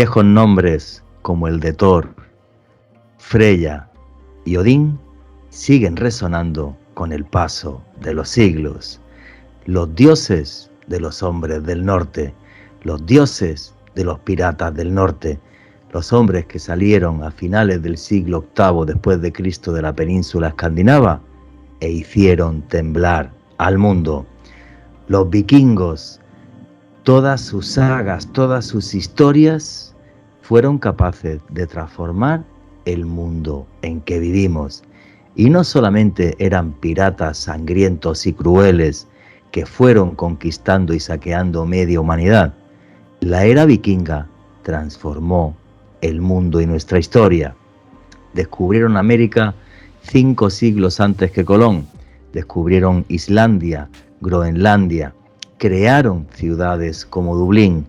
viejos nombres como el de Thor, Freya y Odín siguen resonando con el paso de los siglos. Los dioses de los hombres del norte, los dioses de los piratas del norte, los hombres que salieron a finales del siglo VIII después de Cristo de la península escandinava e hicieron temblar al mundo. Los vikingos, todas sus sagas, todas sus historias fueron capaces de transformar el mundo en que vivimos. Y no solamente eran piratas sangrientos y crueles que fueron conquistando y saqueando media humanidad. La era vikinga transformó el mundo y nuestra historia. Descubrieron América 5 siglos antes que Colón. Descubrieron Islandia, Groenlandia. Crearon ciudades como Dublín.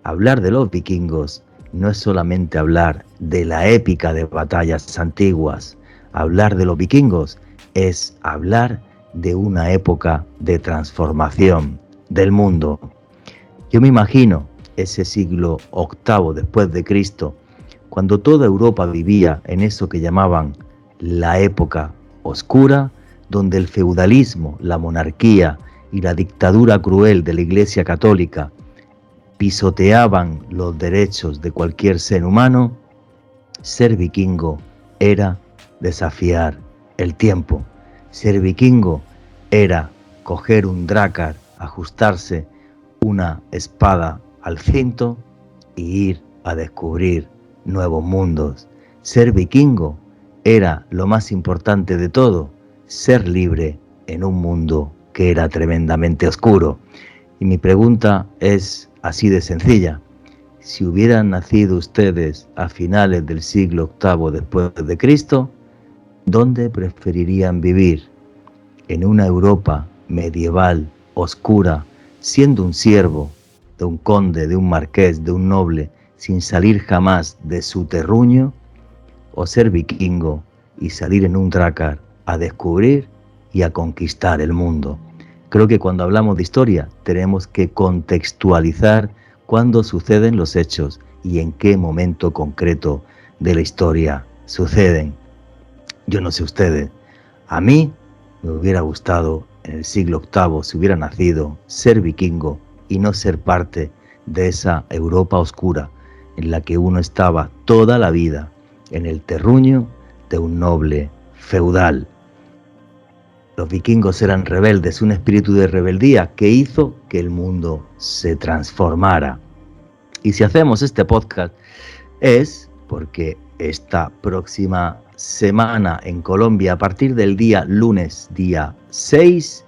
Hablar de los vikingos no es solamente hablar de la épica de batallas antiguas. Hablar de los vikingos es hablar de una época de transformación del mundo. Yo me imagino ese siglo VIII después de Cristo, cuando toda Europa vivía en eso que llamaban la época oscura, donde el feudalismo, la monarquía y la dictadura cruel de la Iglesia Católica pisoteaban los derechos de cualquier ser humano. Ser vikingo era desafiar el tiempo. Ser vikingo era coger un drácar, ajustarse una espada al cinto y ir a descubrir nuevos mundos. Ser vikingo era lo más importante de todo, ser libre en un mundo que era tremendamente oscuro. Y mi pregunta es así de sencilla. Si hubieran nacido ustedes a finales del siglo VIII después de Cristo, ¿dónde preferirían vivir? ¿En una Europa medieval, oscura, siendo un siervo de un conde, de un marqués, de un noble, sin salir jamás de su terruño? ¿O ser vikingo y salir en un drácar a descubrir y a conquistar el mundo? Creo que cuando hablamos de historia tenemos que contextualizar cuándo suceden los hechos y en qué momento concreto de la historia suceden. Yo no sé ustedes, a mí me hubiera gustado en el siglo VIII, si hubiera nacido, ser vikingo y no ser parte de esa Europa oscura en la que uno estaba toda la vida en el terruño de un noble feudal. Los vikingos eran rebeldes, un espíritu de rebeldía que hizo que el mundo se transformara. Y si hacemos este podcast es porque esta próxima semana en Colombia, a partir del día lunes, día 6,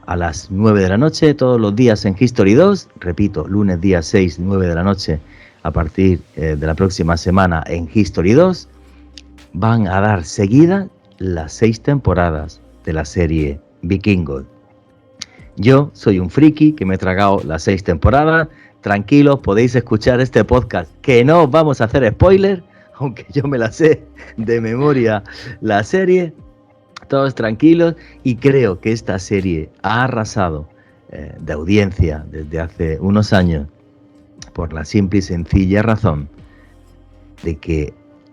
a las 9 de la noche, todos los días en History 2, repito, lunes día 6, 9 de la noche, a partir de la próxima semana en History 2, van a dar seguida las 6 temporadas de la serie Vikingos. Yo soy un friki que me he tragado las 6 temporadas. Tranquilos, podéis escuchar este podcast, que no vamos a hacer spoiler, aunque yo me la sé de memoria la serie. Todos tranquilos, y creo que esta serie ha arrasado de audiencia desde hace unos años por la simple y sencilla razón de que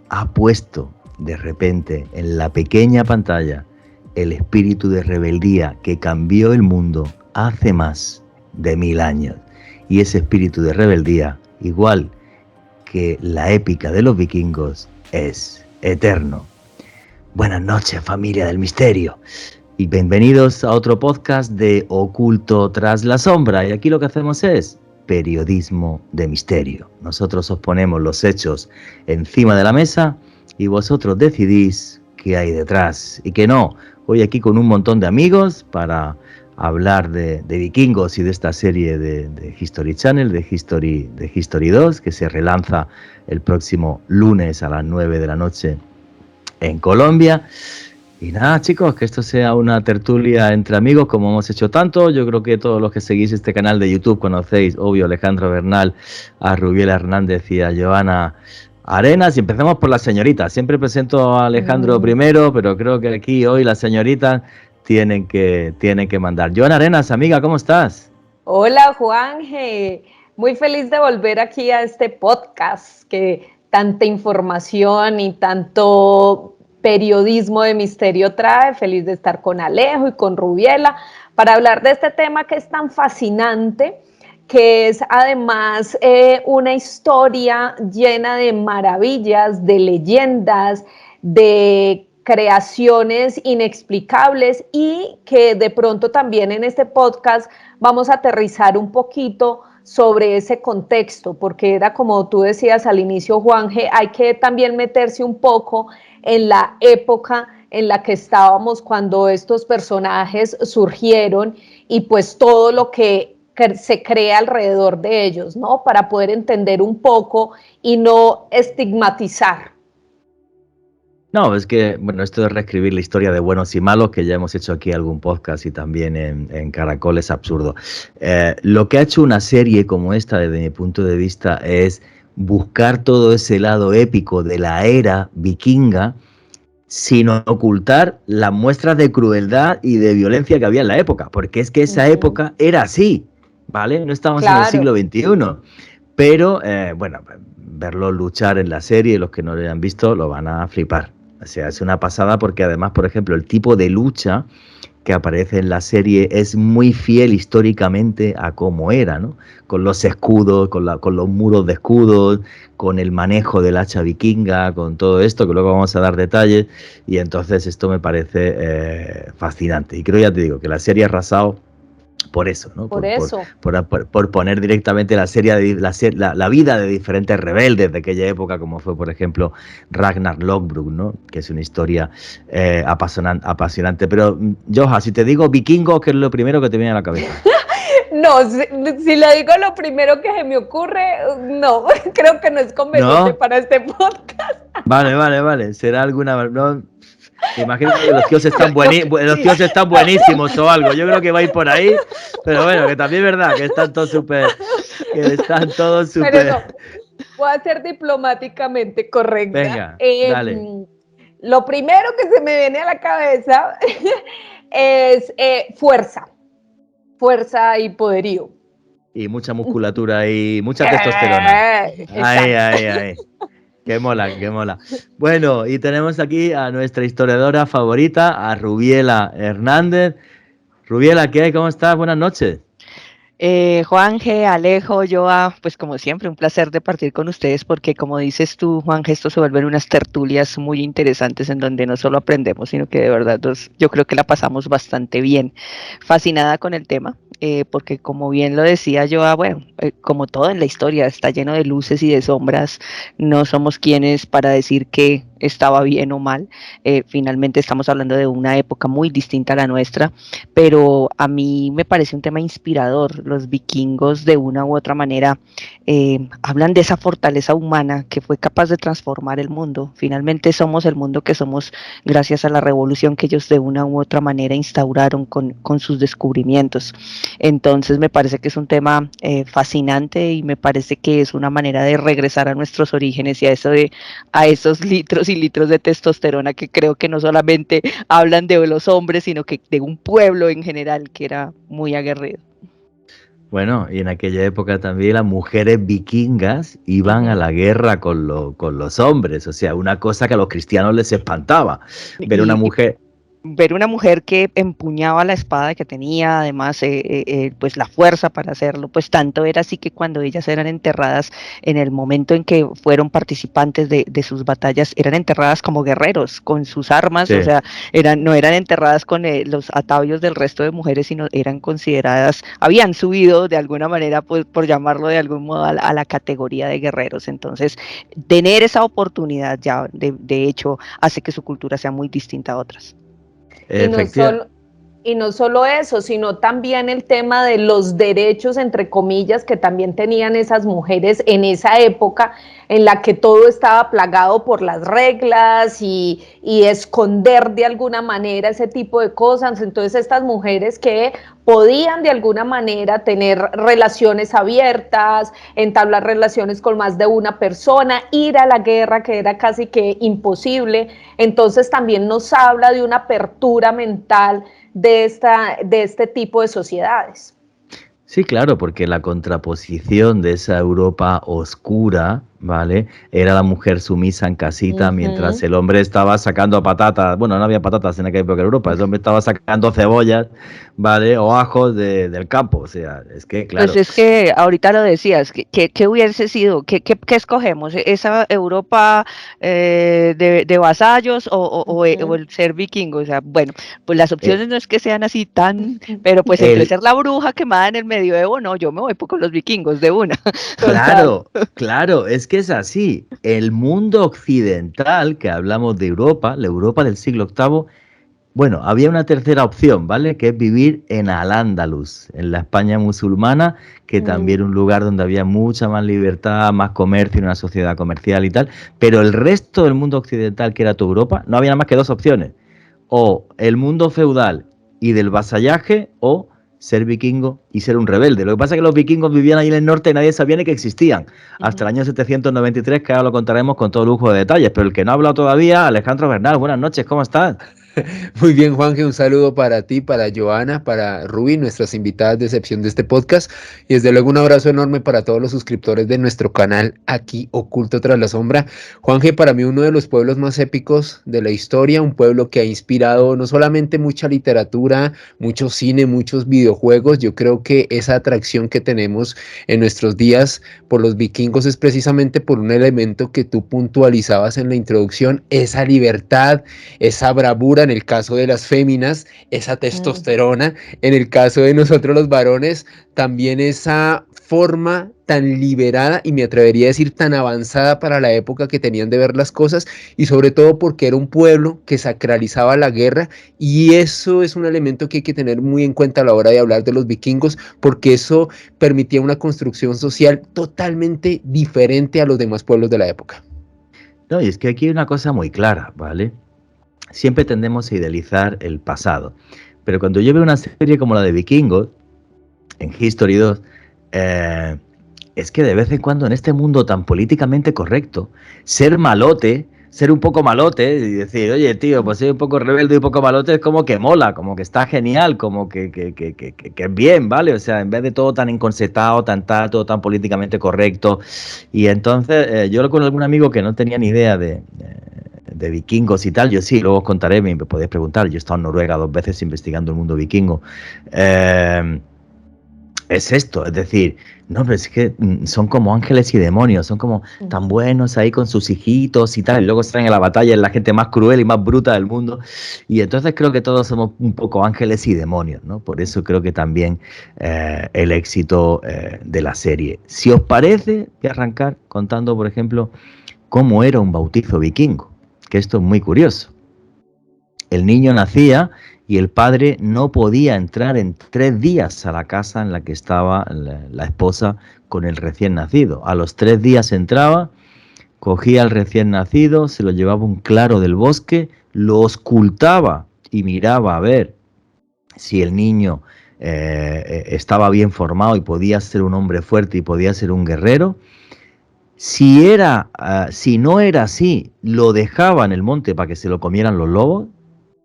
ha puesto de repente en la pequeña pantalla el espíritu de rebeldía que cambió el mundo hace más de 1000 años. Y ese espíritu de rebeldía, igual que la épica de los vikingos, es eterno. Buenas noches, familia del misterio, y bienvenidos a otro podcast de Oculto tras la sombra. Y aquí lo que hacemos es periodismo de misterio. Nosotros os ponemos los hechos encima de la mesa y vosotros decidís qué hay detrás y qué no. Hoy aquí con un montón de amigos para hablar de vikingos y de esta serie de History Channel, de History 2, que se relanza el próximo lunes a las 9 de la noche en Colombia. Y nada, chicos, que esto sea una tertulia entre amigos como hemos hecho tanto. Yo creo que todos los que seguís este canal de YouTube conocéis, obvio, a Alejandro Bernal, a Rubiela Hernández y a Joana Arenas. Y empezamos por las señoritas. Siempre presento a Alejandro primero, pero creo que aquí hoy las señoritas tienen que mandar. Joana Arenas, amiga, ¿cómo estás? Hola, Juanje. Muy feliz de volver aquí a este podcast que tanta información y tanto periodismo de misterio trae. Feliz de estar con Alejo y con Rubiela para hablar de este tema que es tan fascinante, que es además una historia llena de maravillas, de leyendas, de creaciones inexplicables y que de pronto también en este podcast vamos a aterrizar un poquito sobre ese contexto, porque era como tú decías al inicio, Juanje, hay que también meterse un poco en la época en la que estábamos cuando estos personajes surgieron y pues todo lo que se crea alrededor de ellos, ¿no? Para poder entender un poco y no estigmatizar. No, es que, bueno, esto de reescribir la historia de buenos y malos, que ya hemos hecho aquí algún podcast y también en Caracol, es absurdo. Lo que ha hecho una serie como esta, desde mi punto de vista, es buscar todo ese lado épico de la era vikinga, sin ocultar las muestras de crueldad y de violencia que había en la época, porque es que esa época era así, ¿vale? No estamos en el Claro. siglo XXI, pero, bueno, verlo luchar en la serie, los que no lo hayan visto, lo van a flipar. O sea, es una pasada porque además, por ejemplo, el tipo de lucha que aparece en la serie es muy fiel históricamente a cómo era, ¿no? Con los escudos, con los muros de escudos, con el manejo del hacha vikinga, con todo esto, que luego vamos a dar detalles, y entonces esto me parece fascinante. Y creo, ya te digo, que la serie ha arrasado por eso, ¿no? Por eso. Por poner directamente la vida de diferentes rebeldes de aquella época, como fue, por ejemplo, Ragnar Lothbrok, ¿no? Que es una historia apasionante. Pero, Joha, si te digo vikingo, ¿qué es lo primero que te viene a la cabeza? No, si le digo lo primero que se me ocurre, no, creo que no es conveniente ¿No? para este podcast. Vale. ¿Será alguna...? No, imagino que los tíos están los Sí. tíos están buenísimos o algo. Yo creo que va a ir por ahí. Pero bueno, que también es verdad que están todos súper... Que están todos Pero súper... no, voy a ser diplomáticamente correcta. Venga, dale. Lo primero que se me viene a la cabeza es fuerza y poderío. Y mucha musculatura y mucha testosterona. Ay. Qué mola, qué mola. Bueno, y tenemos aquí a nuestra historiadora favorita, a Rubiela Hernández. Rubiela, ¿qué hay? ¿Cómo estás? Buenas noches. Juanje, Alejo, Joa, pues como siempre, un placer de partir con ustedes porque como dices tú, Juanje, esto se vuelven unas tertulias muy interesantes en donde no solo aprendemos, sino que de verdad yo creo que la pasamos bastante bien. Fascinada con el tema, porque como bien lo decía Joa, bueno, como todo en la historia está lleno de luces y de sombras, no somos quienes para decir que estaba bien o mal, finalmente estamos hablando de una época muy distinta a la nuestra, pero a mí me parece un tema inspirador. Los vikingos de una u otra manera hablan de esa fortaleza humana que fue capaz de transformar el mundo. Finalmente somos el mundo que somos gracias a la revolución que ellos de una u otra manera instauraron con sus descubrimientos. Entonces me parece que es un tema fascinante y me parece que es una manera de regresar a nuestros orígenes y a esos litros y litros de testosterona que creo que no solamente hablan de los hombres, sino que de un pueblo en general que era muy aguerrido. Bueno, y en aquella época también las mujeres vikingas iban a la guerra con los hombres, o sea, una cosa que a los cristianos les espantaba, ver una Y mujer... ver una mujer que empuñaba la espada, que tenía además pues la fuerza para hacerlo, pues tanto era así que cuando ellas eran enterradas, en el momento en que fueron participantes de sus batallas, eran enterradas como guerreros, con sus armas, Sí. o sea, no eran enterradas con los atavios del resto de mujeres, sino eran consideradas, habían subido de alguna manera, pues, por llamarlo de algún modo, a la categoría de guerreros. Entonces, tener esa oportunidad ya, de hecho, hace que su cultura sea muy distinta a otras. Efectivamente. Y no solo eso, sino también el tema de los derechos, entre comillas, que también tenían esas mujeres en esa época en la que todo estaba plagado por las reglas y esconder de alguna manera ese tipo de cosas. Entonces estas mujeres que podían de alguna manera tener relaciones abiertas, entablar relaciones con más de una persona, ir a la guerra, que era casi que imposible. Entonces también nos habla de una apertura mental de este tipo de sociedades. Sí, claro, porque la contraposición de esa Europa oscura, ¿vale? Era la mujer sumisa en casita mientras Ujú. el hombre estaba sacando patatas. Bueno, no había patatas en aquella época en Europa, el hombre estaba sacando cebollas, ¿vale? O ajos del campo. O sea, es que, Pues claro, es que ahorita lo decías, ¿qué hubiese sido? ¿Qué escogemos? ¿Esa Europa de vasallos o Ujú. el ser vikingo? O sea, bueno, pues las eh, opciones no es que sean así tan, pero pues entre el, ser la bruja quemada en el medioevo, no, yo me voy con los vikingos de una. Total. claro, claro, es que es así. El mundo occidental, que hablamos de Europa, la Europa del siglo VIII. Bueno, había una tercera opción, ¿vale? Que es vivir en Al-Ándalus, en la España musulmana, que también era un lugar donde había mucha más libertad, más comercio, una sociedad comercial y tal. Pero el resto del mundo occidental, que era toda Europa, no había nada más que dos opciones. O el mundo feudal y del vasallaje, o ser vikingo y ser un rebelde. Lo que pasa es que los vikingos vivían ahí en el norte y nadie sabía ni que existían. Hasta el Ujú. año 793, que ahora lo contaremos con todo lujo de detalles. Pero el que no ha hablado todavía, Alejandro Bernal, buenas noches, ¿cómo estás? Muy bien, Juanje, un saludo para ti, para Joana, para Ruby, nuestras invitadas de excepción de este podcast. Y desde luego un abrazo enorme para todos los suscriptores de nuestro canal aquí Oculto tras la Sombra. Juanje, para mí uno de los pueblos más épicos de la historia, un pueblo que ha inspirado no solamente mucha literatura, mucho cine, muchos videojuegos. Yo creo que esa atracción que tenemos en nuestros días por los vikingos es precisamente por un elemento que tú puntualizabas en la introducción, esa libertad, esa bravura en el caso de las féminas, esa Mm. testosterona en el caso de nosotros los varones, también esa forma tan liberada y me atrevería a decir tan avanzada para la época que tenían de ver las cosas y sobre todo porque era un pueblo que sacralizaba la guerra y eso es un elemento que hay que tener muy en cuenta a la hora de hablar de los vikingos porque eso permitía una construcción social totalmente diferente a los demás pueblos de la época. No, y es que aquí hay una cosa muy clara, ¿vale? Siempre tendemos a idealizar el pasado. Pero cuando yo veo una serie como la de Vikingos, en History 2, eh, es que de vez en cuando en este mundo tan políticamente correcto, ser malote, ser un poco malote y decir, oye, tío, pues soy un poco rebelde y un poco malote, es como que mola, como que está genial, como que es bien, ¿vale? O sea, en vez de todo tan encorsetado, todo tan políticamente correcto. Y entonces, yo con algún amigo que no tenía ni idea de vikingos y tal, yo sí, luego os contaré, me podéis preguntar, yo he estado en Noruega 2 veces investigando el mundo vikingo. Eh, es esto, es decir, no, pero es que son como ángeles y demonios, son como tan buenos ahí con sus hijitos y tal, y luego están en la batalla, es la gente más cruel y más bruta del mundo, y entonces creo que todos somos un poco ángeles y demonios, ¿no? Por eso creo que también el éxito de la serie. Si os parece, voy a arrancar contando, por ejemplo, cómo era un bautizo vikingo, que esto es muy curioso. El niño nacía y el padre no podía entrar en 3 días a la casa en la que estaba la esposa con el recién nacido. A los 3 días entraba, cogía al recién nacido, se lo llevaba a un claro del bosque, lo ocultaba y miraba a ver si el niño estaba bien formado y podía ser un hombre fuerte y podía ser un guerrero. Si no era así, lo dejaba en el monte para que se lo comieran los lobos,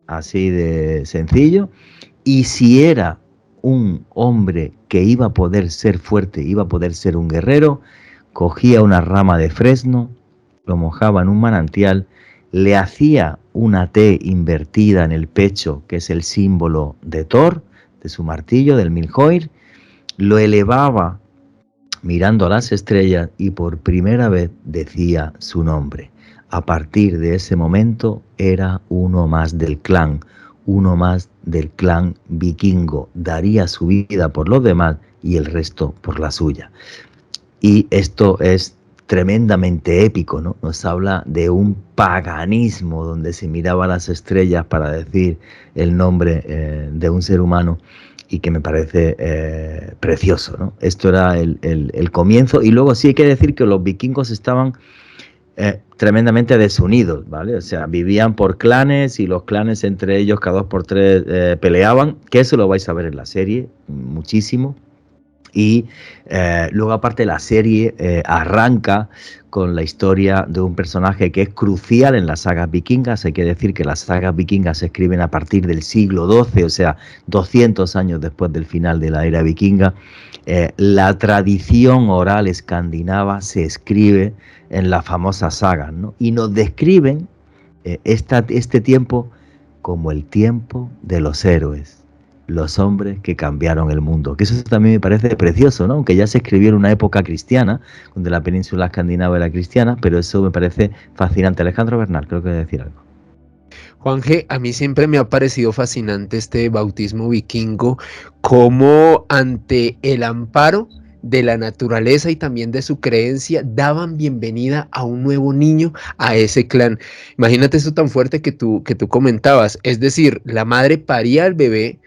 así de sencillo. Y si era un hombre que iba a poder ser fuerte, iba a poder ser un guerrero, cogía una rama de fresno, lo mojaba en un manantial, le hacía una T invertida en el pecho, que es el símbolo de Thor, de su martillo, del Mjolnir, lo elevaba mirando a las estrellas y por primera vez decía su nombre. A partir de ese momento era uno más del clan, uno más del clan vikingo. Daría su vida por los demás y el resto por la suya. Y esto es tremendamente épico, ¿no? Nos habla de un paganismo donde se miraba las estrellas para decir el nombre de un ser humano y que me parece precioso, ¿no? Esto era el comienzo y luego sí hay que decir que los vikingos estaban tremendamente desunidos, ¿vale? O sea, vivían por clanes y los clanes entre ellos cada 2 por 3 peleaban, que eso lo vais a ver en la serie muchísimo. Y luego aparte la serie arranca con la historia de un personaje que es crucial en las sagas vikingas. Hay que decir que las sagas vikingas se escriben a partir del siglo XII, o sea, 200 años después del final de la era vikinga. La tradición oral escandinava se escribe en las famosas sagas, ¿no? Y nos describen este tiempo como el tiempo de los héroes, los hombres que cambiaron el mundo. Que eso también me parece precioso, ¿no? Aunque ya se escribió en una época cristiana, donde la península escandinava era cristiana, pero eso me parece fascinante. Alejandro Bernal, creo que voy a decir algo. Juanje, a mí siempre me ha parecido fascinante este bautismo vikingo, como ante el amparo de la naturaleza y también de su creencia, daban bienvenida a un nuevo niño, a ese clan. Imagínate esto tan fuerte que tú comentabas, es decir, la madre paría al bebé.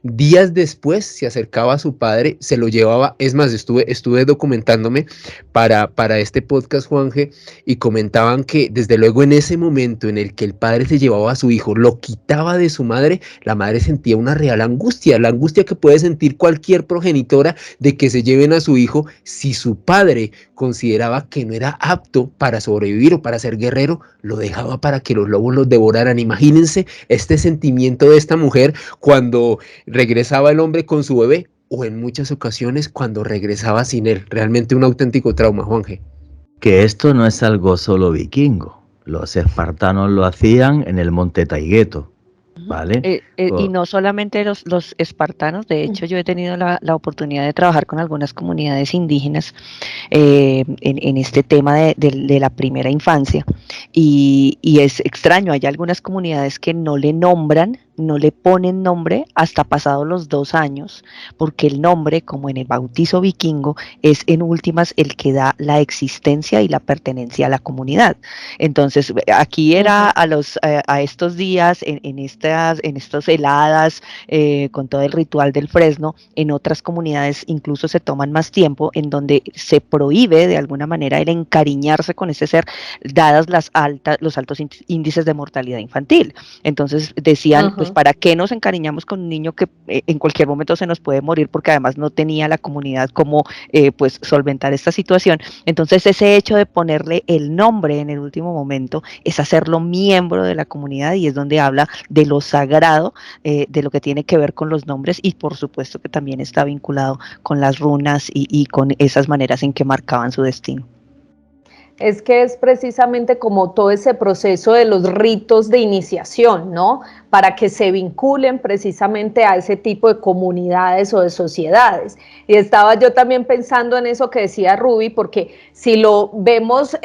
Días después se acercaba a su padre, se lo llevaba, es más, estuve documentándome para este podcast, Juanje, y comentaban que desde luego en ese momento en el que el padre se llevaba a su hijo, lo quitaba de su madre, la madre sentía una real angustia, la angustia que puede sentir cualquier progenitora de que se lleven a su hijo si su padre consideraba que no era apto para sobrevivir o para ser guerrero, lo dejaba para que los lobos los devoraran. Imagínense este sentimiento de esta mujer cuando regresaba el hombre con su bebé o en muchas ocasiones cuando regresaba sin él. Realmente un auténtico trauma, Juanje. Que esto no es algo solo vikingo. Los espartanos lo hacían en el monte Taygeto, ¿vale? Y no solamente los espartanos, de hecho yo he tenido la oportunidad de trabajar con algunas comunidades indígenas en este tema de la primera infancia y es extraño, hay algunas comunidades que no le nombran, no le ponen nombre hasta pasados los 2 años, porque el nombre, como en el bautizo vikingo, es en últimas el que da la existencia y la pertenencia a la comunidad. Entonces, aquí era a estos días, en estas heladas, con todo el ritual del fresno, en otras comunidades incluso se toman más tiempo, en donde se prohíbe de alguna manera el encariñarse con ese ser, dadas los altos índices de mortalidad infantil. Entonces decían, pues, ¿para qué nos encariñamos con un niño que en cualquier momento se nos puede morir? Porque además no tenía la comunidad cómo pues solventar esta situación. Entonces ese hecho de ponerle el nombre en el último momento es hacerlo miembro de la comunidad y es donde habla de lo sagrado, de lo que tiene que ver con los nombres y por supuesto que también está vinculado con las runas y con esas maneras en que marcaban su destino. Es que es precisamente como todo ese proceso de los ritos de iniciación, ¿no? Para que se vinculen precisamente a ese tipo de comunidades o de sociedades. Y estaba yo también pensando en eso que decía Ruby, porque si lo vemos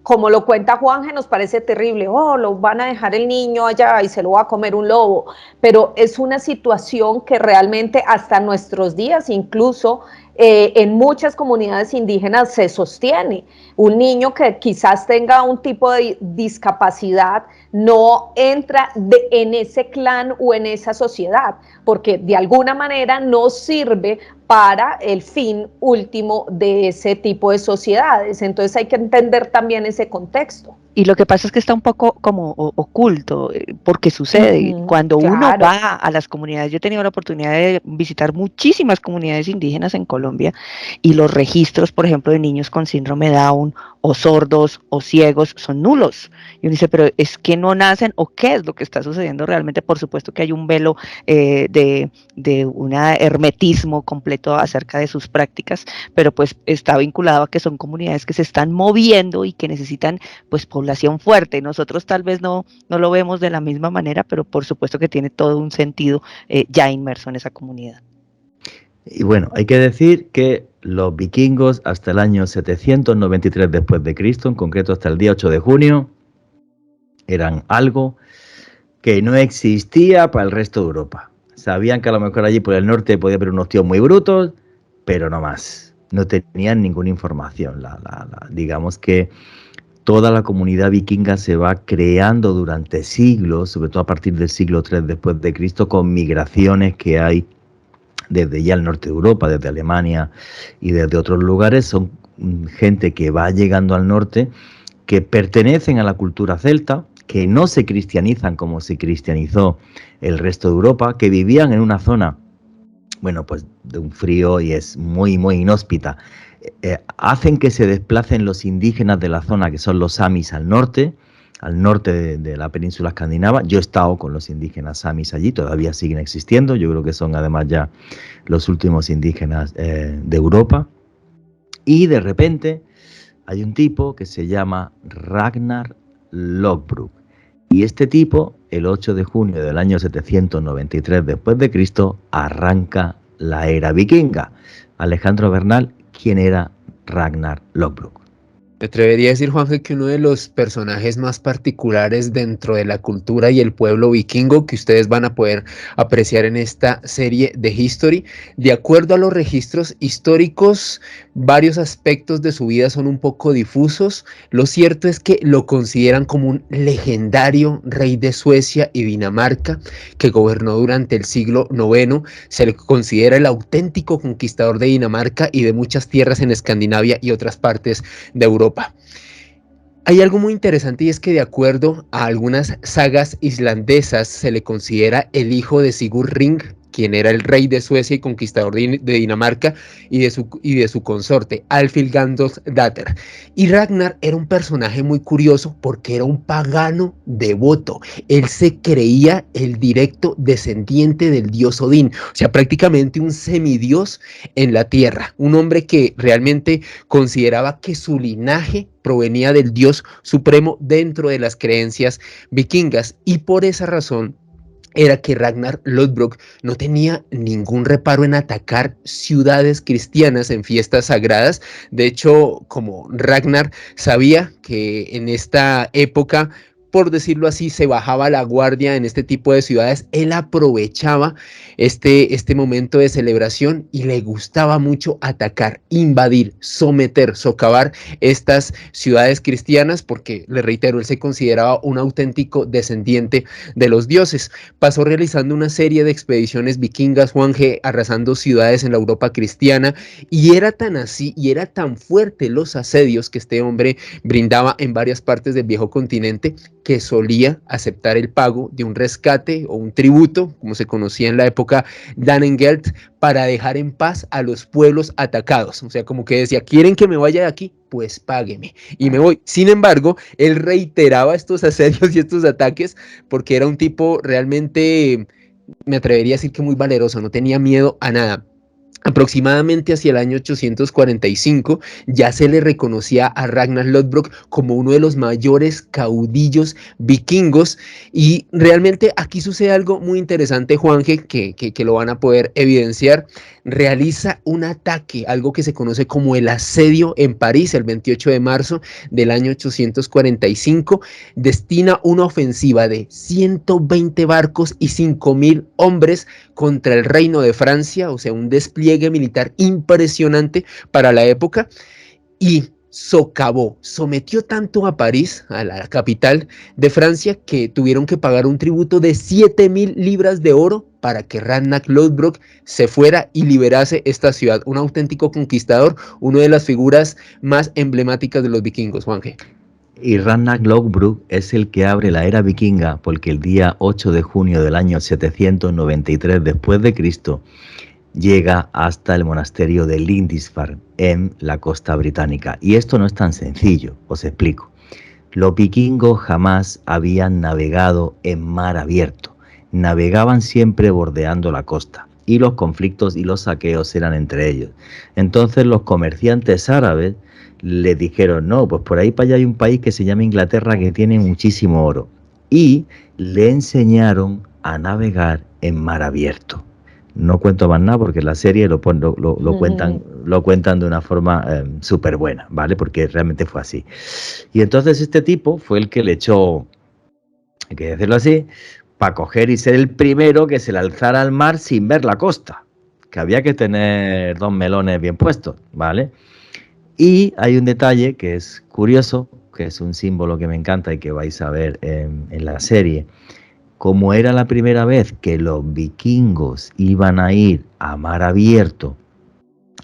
como lo cuenta Juanje, nos parece terrible, lo van a dejar el niño allá y se lo va a comer un lobo, pero es una situación que realmente hasta nuestros días, incluso en muchas comunidades indígenas se sostiene. Un niño que quizás tenga un tipo de discapacidad no entra en ese clan o en esa sociedad, porque de alguna manera no sirve para el fin último de ese tipo de sociedades. Entonces hay que entender también ese contexto. Y lo que pasa es que está un poco como oculto, porque sucede. Cuando uno va a las comunidades, yo he tenido la oportunidad de visitar muchísimas comunidades indígenas en Colombia y los registros, por ejemplo, de niños con síndrome Down o sordos o ciegos son nulos. Y uno dice, pero ¿es que no nacen o qué es lo que está sucediendo realmente? Por supuesto que hay un velo de un hermetismo completo acerca de sus prácticas, pero pues está vinculado a que son comunidades que se están moviendo y que necesitan pues población fuerte. Nosotros tal vez no lo vemos de la misma manera, pero por supuesto que tiene todo un sentido ya inmerso en esa comunidad. Y bueno, hay que decir que los vikingos hasta el año 793 después de Cristo, en concreto hasta el día 8 de junio, eran algo que no existía para el resto de Europa. Sabían que a lo mejor allí por el norte podía haber unos tíos muy brutos, pero no más. No tenían ninguna información. Digamos que toda la comunidad vikinga se va creando durante siglos, sobre todo a partir del siglo III después de Cristo, con migraciones que hay desde ya el norte de Europa, desde Alemania y desde otros lugares. Son gente que va llegando al norte, que pertenecen a la cultura celta, que no se cristianizan como se cristianizó el resto de Europa, que vivían en una zona, bueno, pues de un frío y es muy, muy inhóspita. Hacen que se desplacen los indígenas de la zona, que son los samis al norte, al norte de la península escandinava. Yo he estado con los indígenas samis allí, todavía siguen existiendo, yo creo que son además ya los últimos indígenas de Europa. Y de repente hay un tipo que se llama Ragnar Lothbrok. Y este tipo, el 8 de junio del año 793 después de Cristo, arranca la era vikinga. Alejandro Bernal, ¿quién era Ragnar Lothbrok? Me atrevería a decir, Juanje, que uno de los personajes más particulares dentro de la cultura y el pueblo vikingo que ustedes van a poder apreciar en esta serie de History. De acuerdo a los registros históricos, varios aspectos de su vida son un poco difusos. Lo cierto es que lo consideran como un legendario rey de Suecia y Dinamarca que gobernó durante el siglo IX. Se le considera el auténtico conquistador de Dinamarca y de muchas tierras en Escandinavia y otras partes de Europa. Hay algo muy interesante y es que de acuerdo a algunas sagas islandesas se le considera el hijo de Sigurd Ring, quien era el rey de Suecia y conquistador de Dinamarca y de su consorte, Alfhild Gandalfsdatter. Y Ragnar era un personaje muy curioso porque era un pagano devoto. Él se creía el directo descendiente del dios Odín, o sea, prácticamente un semidios en la tierra. Un hombre que realmente consideraba que su linaje provenía del dios supremo dentro de las creencias vikingas, y por esa razón era que Ragnar Lothbrok no tenía ningún reparo en atacar ciudades cristianas en fiestas sagradas. De hecho, como Ragnar sabía que en esta época, por decirlo así, se bajaba la guardia en este tipo de ciudades, él aprovechaba este momento de celebración y le gustaba mucho atacar, invadir, someter, socavar estas ciudades cristianas porque, le reitero, él se consideraba un auténtico descendiente de los dioses. Pasó realizando una serie de expediciones vikingas, Juanje, arrasando ciudades en la Europa cristiana, y era tan así y era tan fuerte los asedios que este hombre brindaba en varias partes del viejo continente que solía aceptar el pago de un rescate o un tributo, como se conocía en la época, Danengeld, para dejar en paz a los pueblos atacados. O sea, como que decía, ¿quieren que me vaya de aquí? Pues págueme y me voy. Sin embargo, él reiteraba estos asedios y estos ataques porque era un tipo realmente, me atrevería a decir que muy valeroso, no tenía miedo a nada. Aproximadamente hacia el año 845 ya se le reconocía a Ragnar Lothbrok como uno de los mayores caudillos vikingos, y realmente aquí sucede algo muy interesante, Juanje, que lo van a poder evidenciar. Realiza un ataque, algo que se conoce como el asedio en París, el 28 de marzo del año 845, destina una ofensiva de 120 barcos y 5.000 hombres contra el reino de Francia, o sea, un despliegue militar impresionante para la época, y socavó, sometió tanto a París, a la capital de Francia, que tuvieron que pagar un tributo de 7.000 libras de oro para que Ragnar Lothbrok se fuera y liberase esta ciudad. Un auténtico conquistador, una de las figuras más emblemáticas de los vikingos, Juanje. Y Ragnar Lothbrok es el que abre la era vikinga porque el día 8 de junio del año 793 después de Cristo llega hasta el monasterio de Lindisfarne en la costa británica. Y esto no es tan sencillo, os explico. Los vikingos jamás habían navegado en mar abierto, navegaban siempre bordeando la costa y los conflictos y los saqueos eran entre ellos. Entonces los comerciantes árabes le dijeron, no, pues por ahí para allá hay un país que se llama Inglaterra que tiene muchísimo oro, y le enseñaron a navegar en mar abierto. No cuento más nada porque la serie lo cuentan de una forma súper buena, ¿vale? Porque realmente fue así. Y entonces este tipo fue el que le echó, hay que decirlo así, para coger y ser el primero que se le alzara al mar sin ver la costa, que había que tener dos melones bien puestos, ¿vale? Y hay un detalle que es curioso, que es un símbolo que me encanta y que vais a ver en la serie. Como era la primera vez que los vikingos iban a ir a mar abierto,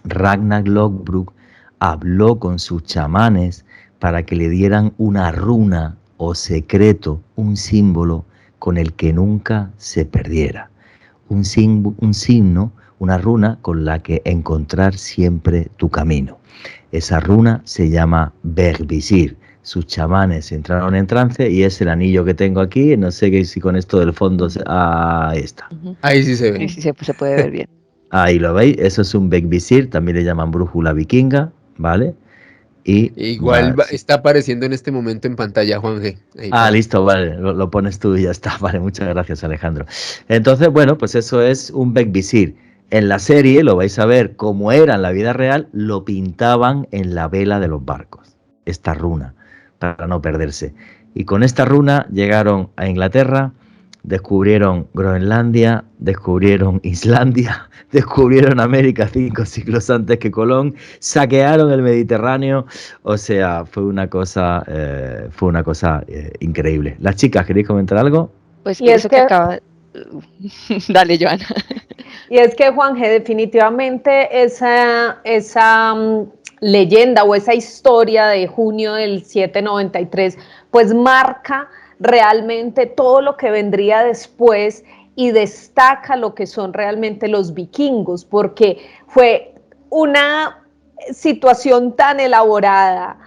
Ragnar Lothbrok habló con sus chamanes para que le dieran una runa o secreto, un símbolo con el que nunca se perdiera. Un signo, una runa con la que encontrar siempre tu camino. Esa runa se llama Bervisir, sus chamanes entraron en trance y es el anillo que tengo aquí, no sé si con esto del fondo, ahí está. Ahí sí se ve. Sí, sí, se puede ver bien. Ahí lo veis, eso es un Beggvisir, también le llaman brújula vikinga, ¿vale? Y Igual está apareciendo en este momento en pantalla, Juanje. listo, vale, lo pones tú y ya está, vale, muchas gracias, Alejandro. Entonces, bueno, pues eso es un Beggvisir. En la serie lo vais a ver como era en la vida real, lo pintaban en la vela de los barcos, esta runa, para no perderse. Y con esta runa llegaron a Inglaterra, descubrieron Groenlandia, descubrieron Islandia, descubrieron América 5 siglos antes que Colón, saquearon el Mediterráneo, o sea, fue una cosa increíble. Las chicas, ¿queréis comentar algo? Pues Y es eso que acaba... Dale, Joana. Y es que, Juanje, definitivamente esa leyenda o esa historia de junio del 793, pues marca realmente todo lo que vendría después y destaca lo que son realmente los vikingos, porque fue una situación tan elaborada,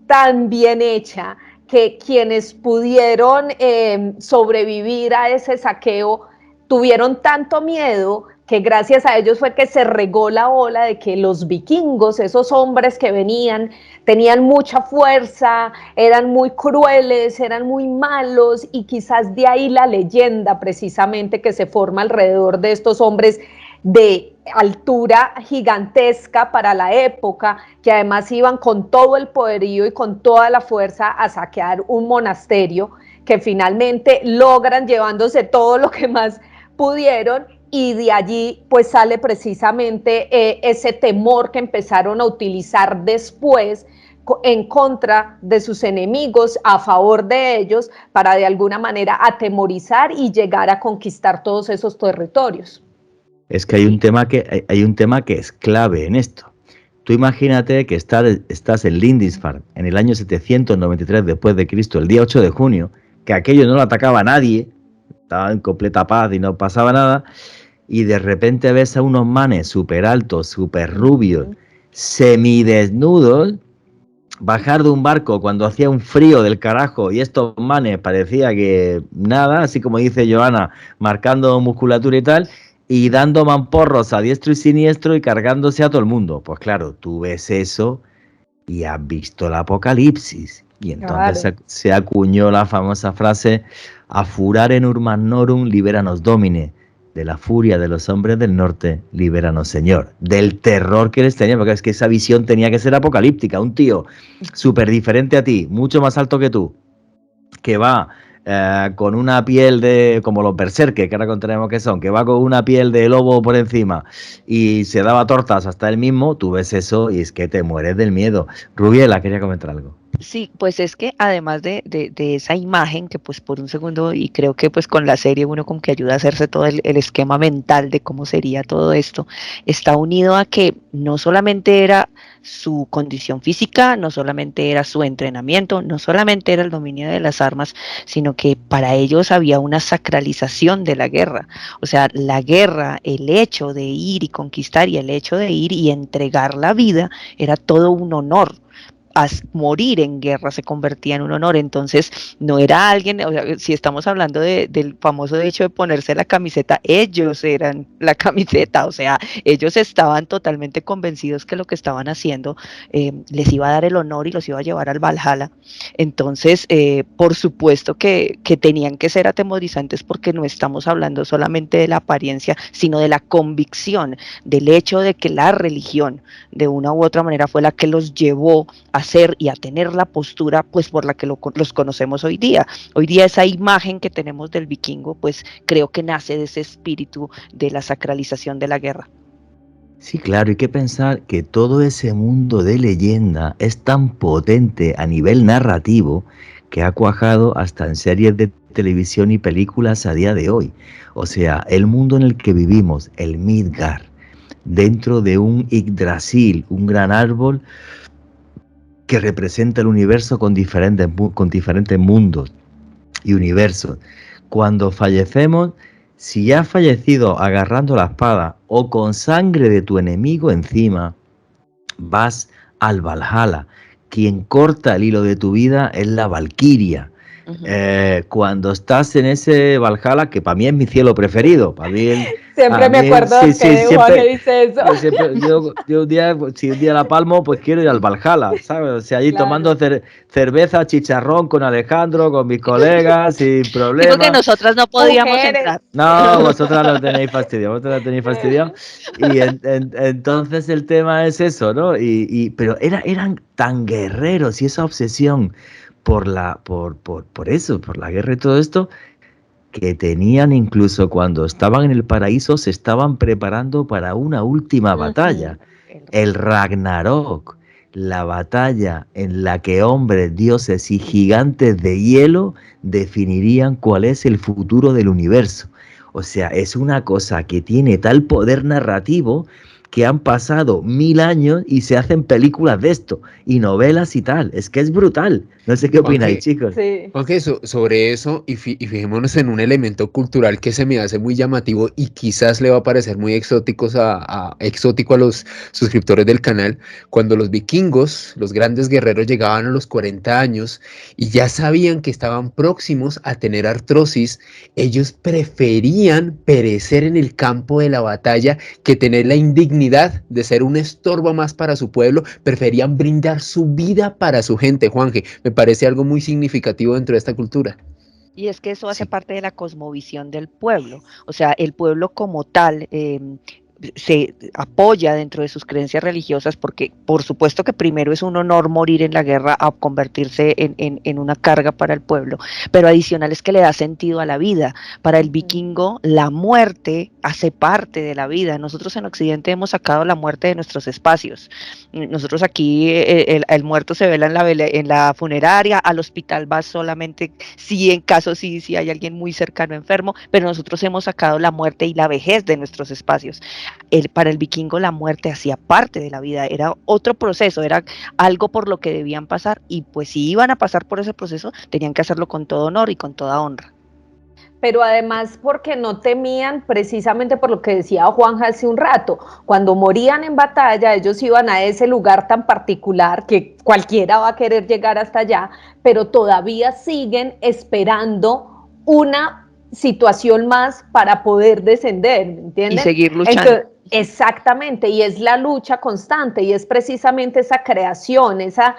tan bien hecha, que quienes pudieron sobrevivir a ese saqueo tuvieron tanto miedo que gracias a ellos fue que se regó la ola de que los vikingos, esos hombres que venían, tenían mucha fuerza, eran muy crueles, eran muy malos, y quizás de ahí la leyenda precisamente que se forma alrededor de estos hombres de altura gigantesca para la época, que además iban con todo el poderío y con toda la fuerza a saquear un monasterio, que finalmente logran llevándose todo lo que más pudieron, y de allí pues sale precisamente ese temor que empezaron a utilizar después en contra de sus enemigos, a favor de ellos, para de alguna manera atemorizar y llegar a conquistar todos esos territorios. Es que hay un tema que es clave en esto. Tú imagínate que estás en Lindisfarne en el año 793 después de Cristo, el día 8 de junio, que aquello no lo atacaba a nadie, estaba en completa paz y no pasaba nada, y de repente ves a unos manes súper altos, súper rubios, semidesnudos, bajar de un barco cuando hacía un frío del carajo, y estos manes parecía que nada, así como dice Joana, marcando musculatura y tal, y dando mamporros a diestro y siniestro y cargándose a todo el mundo. Pues claro, tú ves eso y has visto el apocalipsis. Y entonces claro, se acuñó la famosa frase: a furare urmanorum liberanos domine, de la furia de los hombres del norte, libéranos Señor. Del terror que les tenía, porque es que esa visión tenía que ser apocalíptica. Un tío súper diferente a ti, mucho más alto que tú, que va con una piel de, como los berserkers, que ahora contaremos que son, que va con una piel de lobo por encima y se daba tortas hasta él mismo, tú ves eso y es que te mueres del miedo. Rubiela, quería comentar algo. Sí, pues es que además de esa imagen, que pues por un segundo, y creo que pues con la serie uno como que ayuda a hacerse todo el esquema mental de cómo sería todo esto, está unido a que no solamente era su condición física, no solamente era su entrenamiento, no solamente era el dominio de las armas, sino que para ellos había una sacralización de la guerra. O sea, la guerra, el hecho de ir y conquistar y el hecho de ir y entregar la vida era todo un honor. Morir en guerra se convertía en un honor, entonces no era alguien, o sea, si estamos hablando del famoso hecho de ponerse la camiseta, ellos eran la camiseta, o sea, ellos estaban totalmente convencidos que lo que estaban haciendo les iba a dar el honor y los iba a llevar al Valhalla. Entonces por supuesto que tenían que ser atemorizantes, porque no estamos hablando solamente de la apariencia, sino de la convicción, del hecho de que la religión de una u otra manera fue la que los llevó a ser y a tener la postura pues por la que los conocemos hoy día. Hoy día esa imagen que tenemos del vikingo pues creo que nace de ese espíritu de la sacralización de la guerra. Sí, claro, hay que pensar que todo ese mundo de leyenda es tan potente a nivel narrativo que ha cuajado hasta en series de televisión y películas a día de hoy. O sea, el mundo en el que vivimos, el Midgard, dentro de un Yggdrasil, un gran árbol que representa el universo con diferentes mundos y universos. Cuando fallecemos, si has fallecido agarrando la espada o con sangre de tu enemigo encima, vas al Valhalla, quien corta el hilo de tu vida es la valquiria. Cuando estás en ese Valhalla, que para mí es mi cielo preferido, para mí Siempre me acuerdo sí, que Juan que dice eso. Yo un día, si un día la palmo, pues quiero ir al Valhalla, ¿sabes? O sea, allí Claro. tomando cerveza, chicharrón con Alejandro, con mis colegas, sin Sí, porque problema. nosotras no podíamos Mujeres. entrar. No, vosotras lo tenéis fastidiado, vosotras lo tenéis fastidiado. Y entonces el tema es eso, ¿no? Pero eran tan guerreros y esa obsesión por eso, por la guerra y todo esto, que tenían incluso cuando estaban en el paraíso, se estaban preparando para una última batalla, el Ragnarok, la batalla en la que hombres, dioses y gigantes de hielo definirían cuál es el futuro del universo. O sea, es una cosa que tiene tal poder narrativo que han pasado 1000 años y se hacen películas de esto y novelas y tal. Es que es brutal. No sé qué opináis, chicos. Sí. Ok, sobre eso, y fijémonos en un elemento cultural que se me hace muy llamativo y quizás le va a parecer muy exótico a los suscriptores del canal. Cuando los vikingos, los grandes guerreros, llegaban a los 40 años y ya sabían que estaban próximos a tener artrosis, ellos preferían perecer en el campo de la batalla que tener la indignidad de ser un estorbo más para su pueblo. Preferían brindar su vida para su gente, Juanje. Me parece algo muy significativo dentro de esta cultura. Y es que eso hace Sí. parte de la cosmovisión del pueblo. O sea, el pueblo como tal se apoya dentro de sus creencias religiosas porque por supuesto que primero es un honor morir en la guerra a convertirse en una carga para el pueblo, pero adicional es que le da sentido a la vida. Para el vikingo la muerte hace parte de la vida. Nosotros en Occidente hemos sacado la muerte de nuestros espacios. Nosotros aquí el muerto se vela en la funeraria, al hospital vas solamente si en caso si hay alguien muy cercano enfermo, pero nosotros hemos sacado la muerte y la vejez de nuestros espacios. Para el vikingo la muerte hacía parte de la vida, era otro proceso, era algo por lo que debían pasar y pues si iban a pasar por ese proceso tenían que hacerlo con todo honor y con toda honra. Pero además porque no temían precisamente por lo que decía Juan hace un rato, cuando morían en batalla ellos iban a ese lugar tan particular que cualquiera va a querer llegar hasta allá, pero todavía siguen esperando una situación más para poder descender, ¿me entienden? Y seguir luchando. Entonces, exactamente, y es la lucha constante y es precisamente esa creación, esa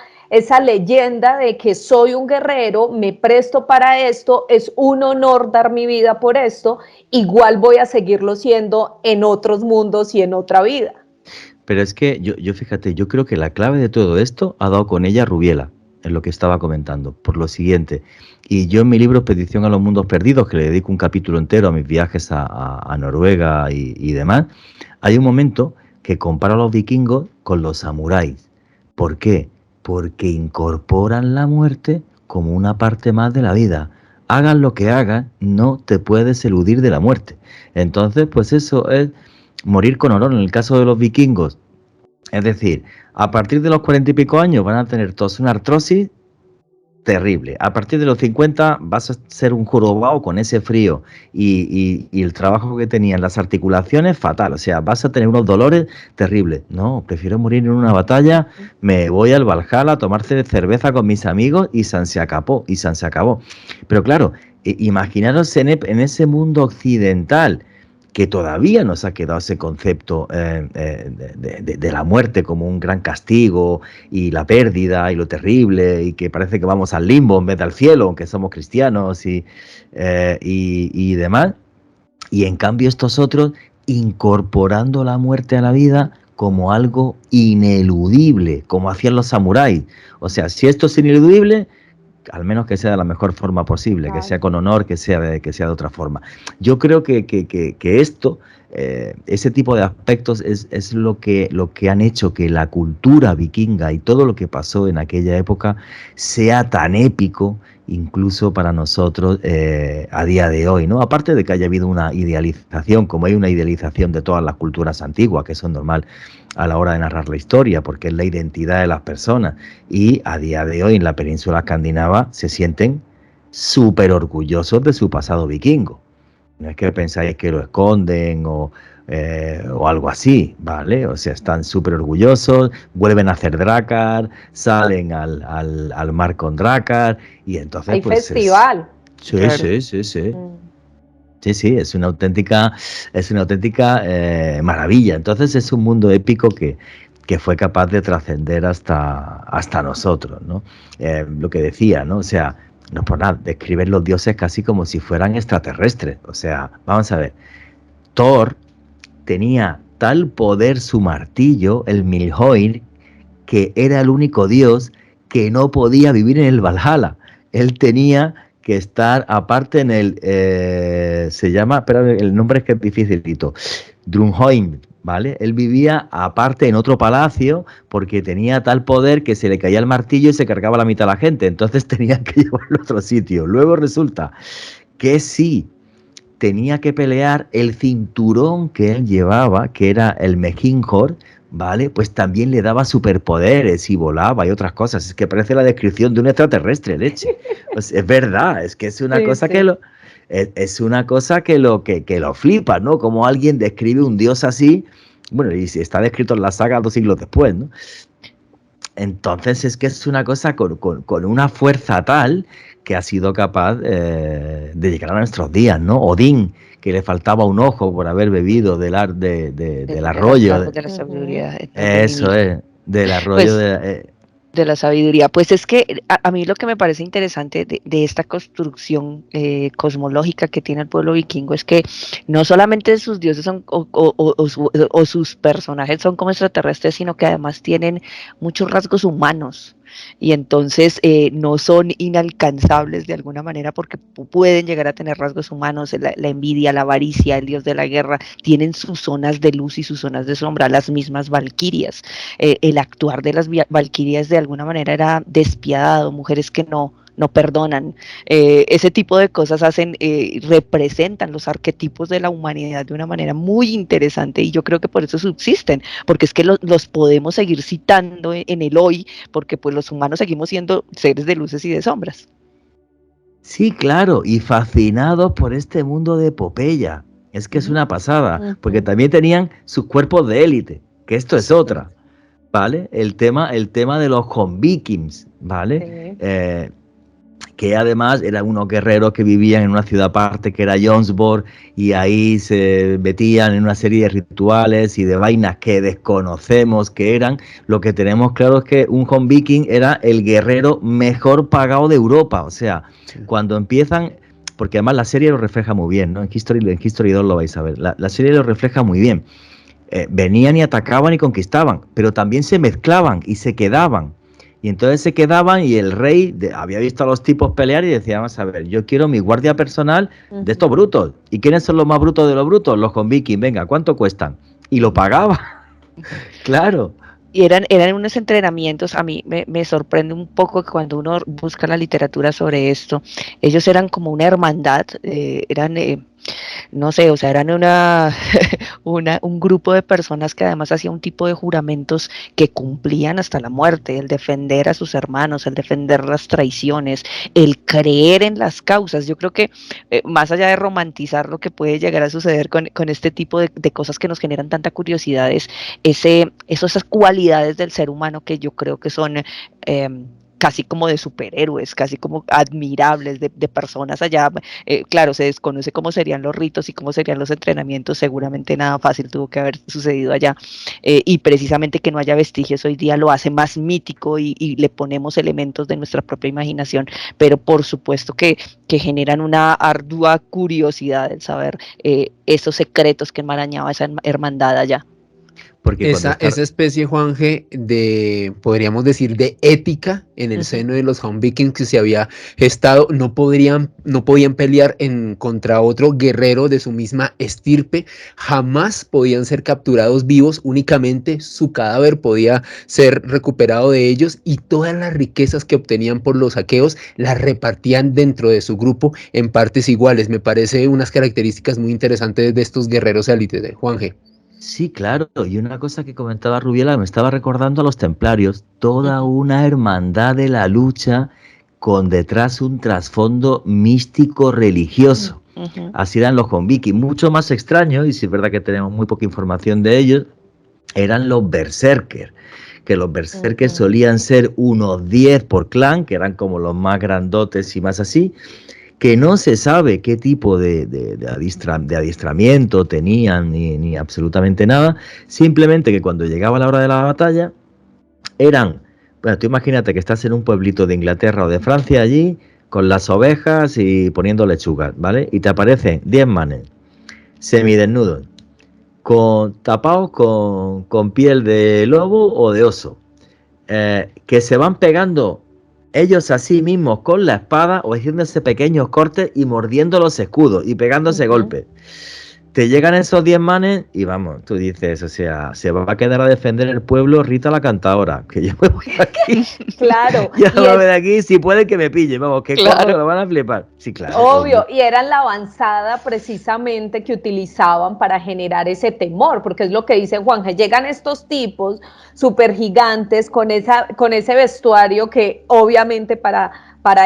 leyenda de que soy un guerrero, me presto para esto, es un honor dar mi vida por esto, igual voy a seguirlo siendo en otros mundos y en otra vida. Pero es que yo fíjate, yo creo que la clave de todo esto ha dado con ella Rubiela, en lo que estaba comentando, por lo siguiente. Y yo en mi libro Expedición a los Mundos Perdidos, que le dedico un capítulo entero a mis viajes a Noruega y demás, hay un momento que comparo a los vikingos con los samuráis. ¿Por qué? Porque incorporan la muerte como una parte más de la vida. Hagan lo que hagan, no te puedes eludir de la muerte. Entonces, pues eso es morir con honor en el caso de los vikingos. Es decir, a partir de los 40 y pico años van a tener todos una artrosis terrible. A partir de los 50 vas a ser un jorobado con ese frío y el trabajo que tenían las articulaciones fatal. O sea, vas a tener unos dolores terribles. No, prefiero morir en una batalla, me voy al Valhalla a tomarse cerveza con mis amigos y se acabó, se acabó. Pero claro, imaginaros en ese mundo occidental que todavía nos ha quedado ese concepto de la muerte como un gran castigo y la pérdida y lo terrible y que parece que vamos al limbo en vez del cielo, aunque somos cristianos y demás. Y en cambio estos otros incorporando la muerte a la vida como algo ineludible, como hacían los samuráis. O sea, si esto es ineludible, al menos que sea de la mejor forma posible, claro, que sea con honor, que sea de otra forma. Yo creo que esto, ese tipo de aspectos es lo que han hecho que la cultura vikinga y todo lo que pasó en aquella época sea tan épico, incluso para nosotros a día de hoy, ¿no? Aparte de que haya habido una idealización, como hay una idealización de todas las culturas antiguas, que eso es normal a la hora de narrar la historia, porque es la identidad de las personas, y a día de hoy en la península escandinava se sienten súper orgullosos de su pasado vikingo. No es que pensáis que lo esconden o algo así, ¿vale? O sea, están súper orgullosos, vuelven a hacer Drakkar, salen al mar con Drakkar, y entonces Hay pues festival. sí, Claro. sí. Sí, es una auténtica maravilla. Entonces es un mundo épico que fue capaz de trascender hasta nosotros, ¿no? Lo que decía, ¿no? O sea, no por nada, describen los dioses casi como si fueran extraterrestres. O sea, vamos a ver, Thor tenía tal poder su martillo, el Mjolnir, que era el único dios que no podía vivir en el Valhalla. Él tenía que estar aparte en el, se llama, espera, el nombre es que es dificilito, Drumheim, ¿vale? Él vivía aparte en otro palacio porque tenía tal poder que se le caía el martillo y se cargaba la mitad de la gente, entonces tenían que llevarlo a otro sitio. Luego resulta que sí, tenía que pelear el cinturón que él llevaba, que era el Mejinjor, ¿vale? Pues también le daba superpoderes y volaba y otras cosas. Es que parece la descripción de un extraterrestre, leche. Pues es verdad, es que es una cosa que lo... Es una cosa que lo flipa, ¿no? Como alguien describe un dios así, bueno, y si está descrito en la saga 2 siglos después, ¿no? Entonces es que es una cosa con una fuerza tal que ha sido capaz de llegar a nuestros días, ¿no? Odín, que le faltaba un ojo por haber bebido del arroyo. De la sabiduría. Eso es, del arroyo Pues de la sabiduría. Pues es que a mí lo que me parece interesante de esta construcción cosmológica que tiene el pueblo vikingo es que no solamente sus dioses son o sus personajes son como extraterrestres, sino que además tienen muchos rasgos humanos. Y entonces no son inalcanzables de alguna manera porque pueden llegar a tener rasgos humanos, la envidia, la avaricia, el dios de la guerra, tienen sus zonas de luz y sus zonas de sombra, las mismas valquirias. El actuar de las valquirias de alguna manera era despiadado, mujeres que no perdonan, ese tipo de cosas representan los arquetipos de la humanidad de una manera muy interesante y yo creo que por eso subsisten, porque es que los podemos seguir citando en el hoy, porque pues los humanos seguimos siendo seres de luces y de sombras. Sí, claro, y fascinados por este mundo de epopeya. Es que es una pasada, porque también tenían sus cuerpos de élite, que esto es otra, ¿vale? El tema de los Vikings, ¿vale? Sí. Que además eran unos guerreros que vivían en una ciudad aparte que era Jonsborg y ahí se metían en una serie de rituales y de vainas que desconocemos que eran. Lo que tenemos claro es que un Viking era el guerrero mejor pagado de Europa. O sea, cuando empiezan, porque además la serie lo refleja muy bien, ¿no? En History 2 lo vais a ver. La serie lo refleja muy bien. Venían y atacaban y conquistaban, pero también se mezclaban y se quedaban. Y entonces se quedaban y el rey había visto a los tipos pelear y decía, vamos a ver, yo quiero mi guardia personal de estos brutos. ¿Y quiénes son los más brutos de los brutos? Los Vikings, venga, ¿cuánto cuestan? Y lo pagaba. Claro. Y eran unos entrenamientos, a mí me sorprende un poco que cuando uno busca la literatura sobre esto, ellos eran como una hermandad, no sé, o sea, eran un grupo de personas que además hacía un tipo de juramentos que cumplían hasta la muerte, el defender a sus hermanos, el defender las traiciones, el creer en las causas. Yo creo que más allá de romantizar lo que puede llegar a suceder con este tipo de cosas que nos generan tanta curiosidad, es esas cualidades del ser humano que yo creo que son casi como de superhéroes, casi como admirables de personas allá. Claro, se desconoce cómo serían los ritos y cómo serían los entrenamientos, seguramente nada fácil tuvo que haber sucedido allá, y precisamente que no haya vestigios hoy día lo hace más mítico y le ponemos elementos de nuestra propia imaginación, pero por supuesto que generan una ardua curiosidad el saber esos secretos que enmarañaba esa hermandad allá. Porque esa especie, Juanje, podríamos decir, de ética en el seno de los Vikings que se había gestado, no podían pelear contra otro guerrero de su misma estirpe, jamás podían ser capturados vivos, únicamente su cadáver podía ser recuperado de ellos y todas las riquezas que obtenían por los saqueos las repartían dentro de su grupo en partes iguales. Me parece unas características muy interesantes de estos guerreros élites de Juanje. Sí, claro, y una cosa que comentaba Rubiela, me estaba recordando a los templarios, toda una hermandad de la lucha con detrás un trasfondo místico religioso. Así eran los Konviki. Mucho más extraño, y si es verdad que tenemos muy poca información de ellos, eran los berserkers, que los berserkers solían ser unos 10 por clan, que eran como los más grandotes y más así, que no se sabe qué tipo de adiestramiento tenían ni absolutamente nada, simplemente que cuando llegaba la hora de la batalla eran, bueno, tú imagínate que estás en un pueblito de Inglaterra o de Francia allí, con las ovejas y poniendo lechugas, ¿vale? Y te aparecen 10 manes, semidesnudos, tapados con piel de lobo o de oso, que se van pegando ellos a sí mismos con la espada o haciéndose pequeños cortes y mordiendo los escudos y pegándose golpes. Te llegan esos 10 manes y vamos, tú dices, o sea, se va a quedar a defender el pueblo Rita la cantadora, que yo me voy de aquí. Claro. Ya me voy de aquí, si pueden que me pille, vamos, que claro, lo van a flipar. Sí, claro. Obvio, y eran la avanzada precisamente que utilizaban para generar ese temor, porque es lo que dice Juanje, llegan estos tipos súper gigantes con ese vestuario que obviamente para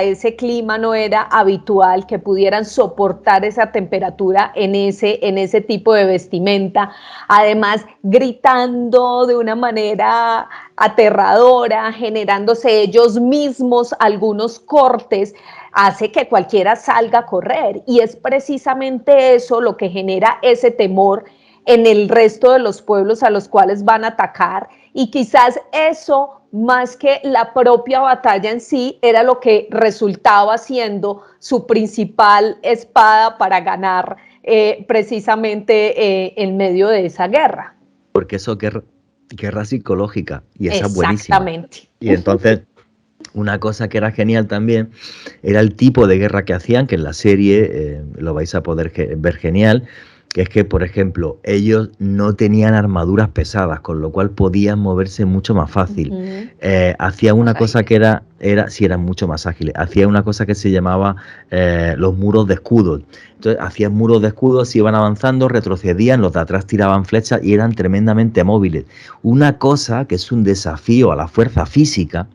ese clima no era habitual, que pudieran soportar esa temperatura en ese tipo de vestimenta, además gritando de una manera aterradora, generándose ellos mismos algunos cortes, hace que cualquiera salga a correr, y es precisamente eso lo que genera ese temor en el resto de los pueblos a los cuales van a atacar, y quizás eso, más que la propia batalla en sí, era lo que resultaba siendo su principal espada para ganar precisamente en medio de esa guerra. Porque eso es guerra psicológica, y esa es buenísima. Exactamente. Y entonces, una cosa que era genial también era el tipo de guerra que hacían, que en la serie lo vais a poder ver genial, que es que, por ejemplo, ellos no tenían armaduras pesadas, con lo cual podían moverse mucho más fácil. Hacían una cosa que sí, eran mucho más ágiles. Hacían una cosa que se llamaba los muros de escudos. Entonces, hacían muros de escudos, iban avanzando, retrocedían, los de atrás tiraban flechas y eran tremendamente móviles. Una cosa que es un desafío a la fuerza física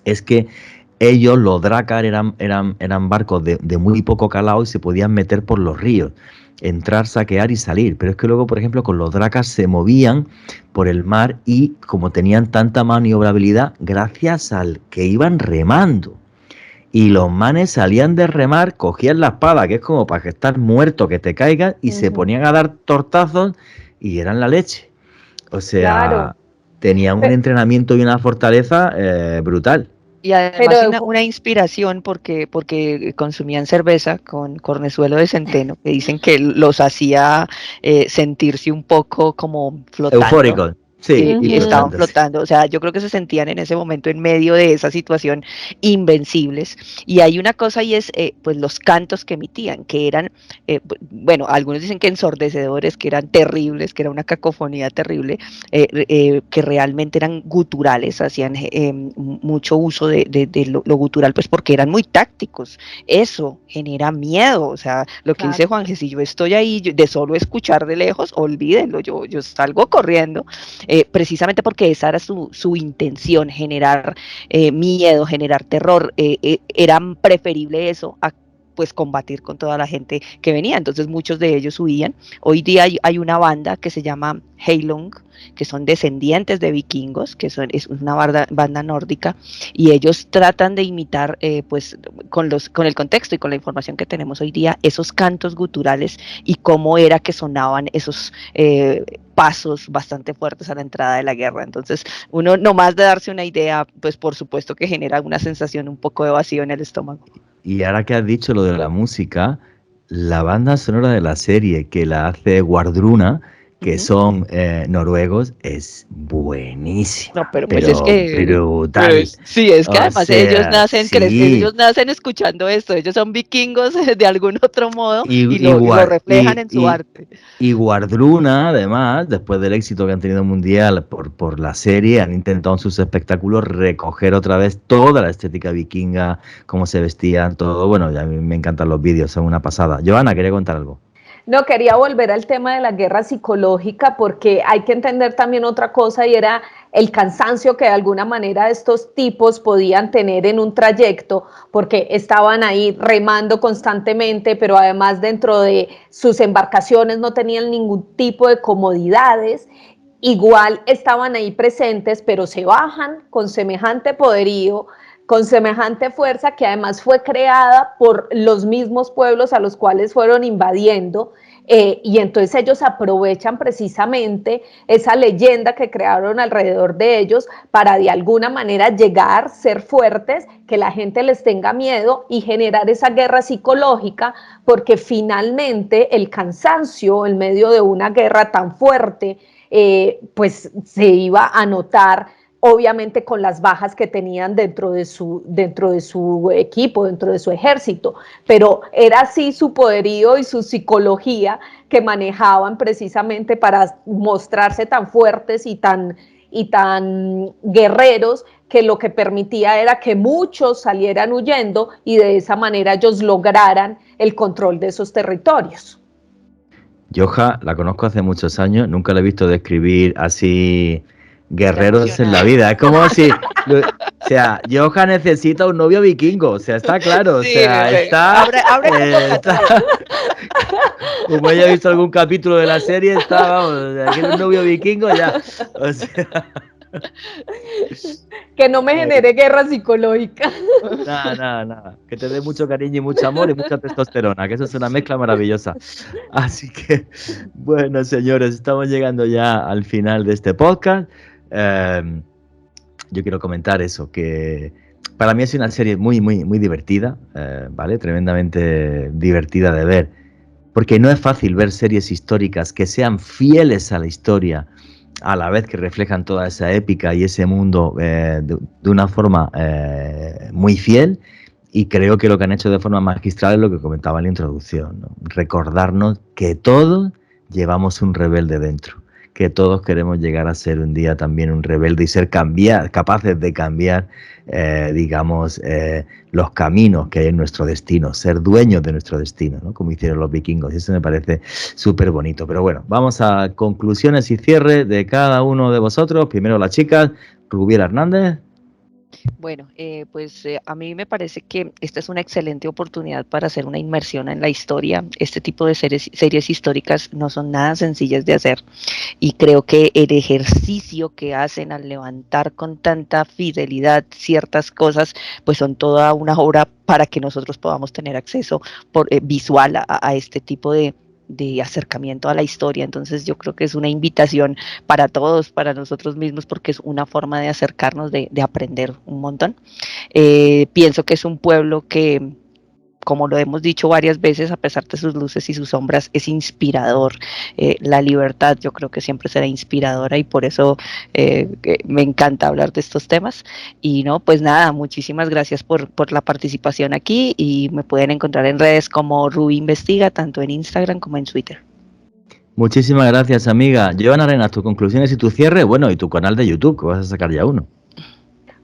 es que ellos, los Drakkar, eran barcos de muy poco calado y se podían meter por los ríos, entrar, saquear y salir. Pero es que luego, por ejemplo, con los Drakkar se movían por el mar y como tenían tanta maniobrabilidad, gracias al que iban remando. Y los manes salían de remar, cogían la espada, que es como para que estar muerto, que te caigan, y se ponían a dar tortazos y eran la leche. O sea, tenían un entrenamiento y una fortaleza brutal. Y además una inspiración porque consumían cerveza con cornezuelo de centeno, que dicen que los hacía sentirse un poco como flotando. Eufóricos. Sí, y estaban flotando, o sea, yo creo que se sentían en ese momento en medio de esa situación invencibles. Y hay una cosa y es, pues los cantos que emitían, que eran, bueno, algunos dicen que ensordecedores, que eran terribles, que era una cacofonía terrible, que realmente eran guturales, hacían mucho uso de lo gutural, pues porque eran muy tácticos. Eso genera miedo, o sea, lo que dice Juanje, si yo estoy ahí, de solo escuchar de lejos, olvídenlo, yo salgo corriendo. Precisamente porque esa era su intención, generar miedo, generar terror. Era preferible eso a pues combatir con toda la gente que venía, entonces muchos de ellos huían. Hoy día hay una banda que se llama Heilung, que son descendientes de vikingos, es una banda nórdica, y ellos tratan de imitar, pues con el contexto y con la información que tenemos hoy día, esos cantos guturales y cómo era que sonaban esos pasos bastante fuertes a la entrada de la guerra. Entonces, uno nomás de darse una idea, pues por supuesto que genera una sensación un poco de vacío en el estómago. Y ahora que has dicho lo de la música, la banda sonora de la serie que la hace Guardruna, que son noruegos, es buenísima. No, pero pues es que brutal. Pues, sí, es que además ellos nacen escuchando esto, ellos son vikingos de algún otro modo y lo reflejan en su arte. Y Guardruna, además, después del éxito que han tenido mundial por la serie, han intentado en sus espectáculos recoger otra vez toda la estética vikinga, cómo se vestían, todo. Bueno, a mí me encantan los vídeos, son una pasada. Joana, quería contar algo. No, quería volver al tema de la guerra psicológica porque hay que entender también otra cosa y era el cansancio que de alguna manera estos tipos podían tener en un trayecto porque estaban ahí remando constantemente, pero además dentro de sus embarcaciones no tenían ningún tipo de comodidades. Igual estaban ahí presentes, pero se bajan con semejante poderío, con semejante fuerza que además fue creada por los mismos pueblos a los cuales fueron invadiendo, y entonces ellos aprovechan precisamente esa leyenda que crearon alrededor de ellos para de alguna manera llegar, ser fuertes, que la gente les tenga miedo y generar esa guerra psicológica, porque finalmente el cansancio en medio de una guerra tan fuerte, pues se iba a notar obviamente con las bajas que tenían dentro de su equipo, dentro de su ejército, pero era así su poderío y su psicología que manejaban precisamente para mostrarse tan fuertes y tan guerreros, que lo que permitía era que muchos salieran huyendo y de esa manera ellos lograran el control de esos territorios. Joja la conozco hace muchos años, nunca la he visto describir así guerreros en la vida. Es como si, o sea, Joja necesita un novio vikingo, o sea, está claro, o sea, está, como haya visto algún capítulo de la serie, está, vamos, quiere un novio vikingo ya, o sea. Que no me genere guerra psicológica. Nada, que te dé mucho cariño y mucho amor y mucha testosterona, que eso es una mezcla maravillosa. Así que, bueno, señores, estamos llegando ya al final de este podcast. Yo quiero comentar eso, que para mí es una serie muy divertida, ¿vale? Tremendamente divertida de ver, porque no es fácil ver series históricas que sean fieles a la historia, a la vez que reflejan toda esa épica y ese mundo de una forma muy fiel, y creo que lo que han hecho de forma magistral es lo que comentaba en la introducción, ¿no? Recordarnos que todos llevamos un rebelde dentro, que todos queremos llegar a ser un día también un rebelde y ser capaces de cambiar, digamos, los caminos que hay en nuestro destino, ser dueños de nuestro destino, ¿no? Como hicieron los vikingos, y eso me parece súper bonito. Pero bueno, vamos a conclusiones y cierre de cada uno de vosotros. Primero las chicas, Rubiela Hernández. Bueno, pues a mí me parece que esta es una excelente oportunidad para hacer una inmersión en la historia. Este tipo de series históricas no son nada sencillas de hacer, y creo que el ejercicio que hacen al levantar con tanta fidelidad ciertas cosas, pues son toda una obra para que nosotros podamos tener acceso visual a este tipo de acercamiento a la historia. Entonces yo creo que es una invitación para todos, para nosotros mismos, porque es una forma de acercarnos, de aprender un montón. Pienso que es un pueblo que, como lo hemos dicho varias veces, a pesar de sus luces y sus sombras, es inspirador. La libertad, yo creo que siempre será inspiradora, y por eso me encanta hablar de estos temas. Y no, pues nada, muchísimas gracias por la participación aquí, y me pueden encontrar en redes como Ruby Investiga, tanto en Instagram como en Twitter. Muchísimas gracias, amiga. Joana Arenas, tus conclusiones y tu cierre, bueno, y tu canal de YouTube, que vas a sacar ya uno.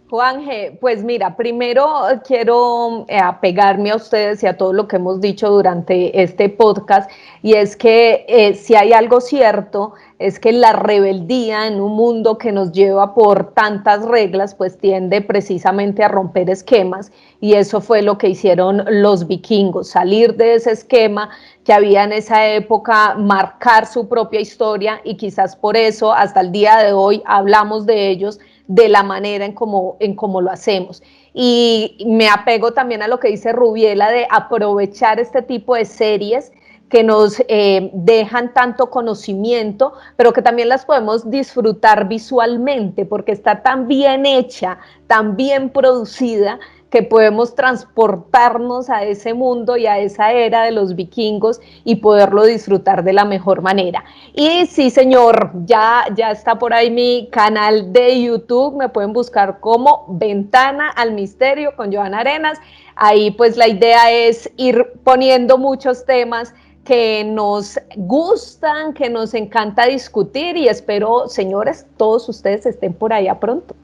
Juanje, pues mira, primero quiero apegarme a ustedes y a todo lo que hemos dicho durante este podcast, y es que si hay algo cierto, es que la rebeldía en un mundo que nos lleva por tantas reglas, pues tiende precisamente a romper esquemas, y eso fue lo que hicieron los vikingos, salir de ese esquema que había en esa época, marcar su propia historia, y quizás por eso hasta el día de hoy hablamos de ellos de la manera en cómo lo hacemos. Y me apego también a lo que dice Rubiela, de aprovechar este tipo de series que nos dejan tanto conocimiento, pero que también las podemos disfrutar visualmente, porque está tan bien hecha, tan bien producida, que podemos transportarnos a ese mundo y a esa era de los vikingos y poderlo disfrutar de la mejor manera. Y sí, señor, ya está por ahí mi canal de YouTube, me pueden buscar como Ventana al Misterio con Joana Arenas. Ahí pues la idea es ir poniendo muchos temas que nos gustan, que nos encanta discutir, y espero, señores, todos ustedes estén por allá pronto.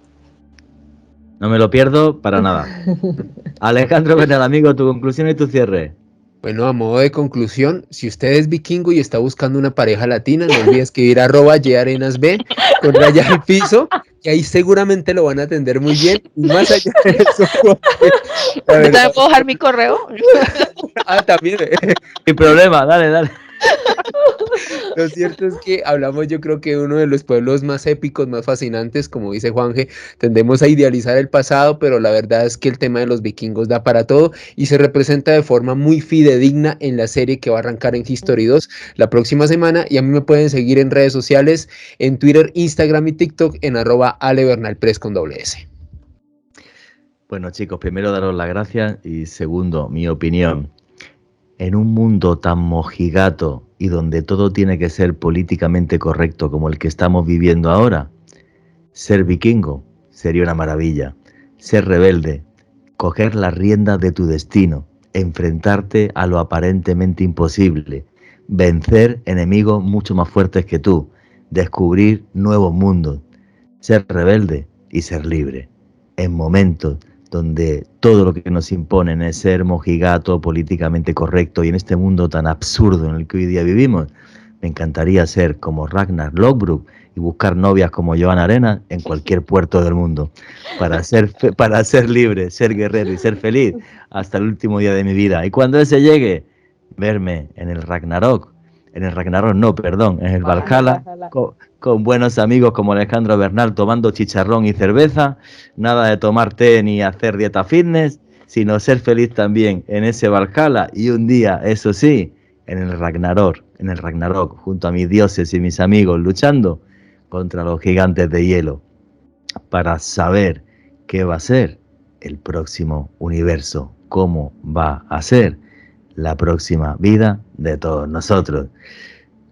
No me lo pierdo para nada. Alejandro Bernal, amigo, tu conclusión y tu cierre. Bueno, a modo de conclusión, si usted es vikingo y está buscando una pareja latina, no olvide escribir @yarenasb con raya al piso, y ahí seguramente lo van a atender muy bien. Y más allá de eso, Juanje, la ¿Yo verdad, también puedo dejar mi correo? también. Sin problema, dale, dale. Lo cierto es que hablamos, yo creo que uno de los pueblos más épicos, más fascinantes, como dice Juanje, tendemos a idealizar el pasado, pero la verdad es que el tema de los vikingos da para todo y se representa de forma muy fidedigna en la serie que va a arrancar en History 2 la próxima semana. Y a mí me pueden seguir en redes sociales, en Twitter, Instagram y TikTok en @alebernalpress con doble S. Bueno, chicos, primero daros las gracias y segundo, mi opinión. En un mundo tan mojigato y donde todo tiene que ser políticamente correcto como el que estamos viviendo ahora, ser vikingo sería una maravilla. Ser rebelde, coger las riendas de tu destino, enfrentarte a lo aparentemente imposible, vencer enemigos mucho más fuertes que tú, descubrir nuevos mundos, ser rebelde y ser libre. En momentos donde todo lo que nos imponen es ser mojigato, políticamente correcto, y en este mundo tan absurdo en el que hoy día vivimos, me encantaría ser como Ragnar Lothbrok y buscar novias como Johanna Arenas en cualquier puerto del mundo, para ser libre, ser guerrero y ser feliz hasta el último día de mi vida. Y cuando ese llegue, verme en el Ragnarok en el Valhalla, con buenos amigos como Alejandro Bernal tomando chicharrón y cerveza, nada de tomar té ni hacer dieta fitness, sino ser feliz también en ese Valhalla y un día, eso sí, en el Ragnarok, junto a mis dioses y mis amigos luchando contra los gigantes de hielo, para saber qué va a ser el próximo universo, cómo va a ser la próxima vida de todos nosotros.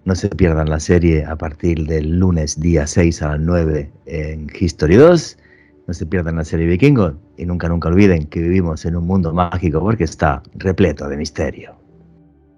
No se pierdan la serie a partir del lunes día 6 a las 9 en History 2. No se pierdan la serie Vikingos y nunca olviden que vivimos en un mundo mágico porque está repleto de misterio.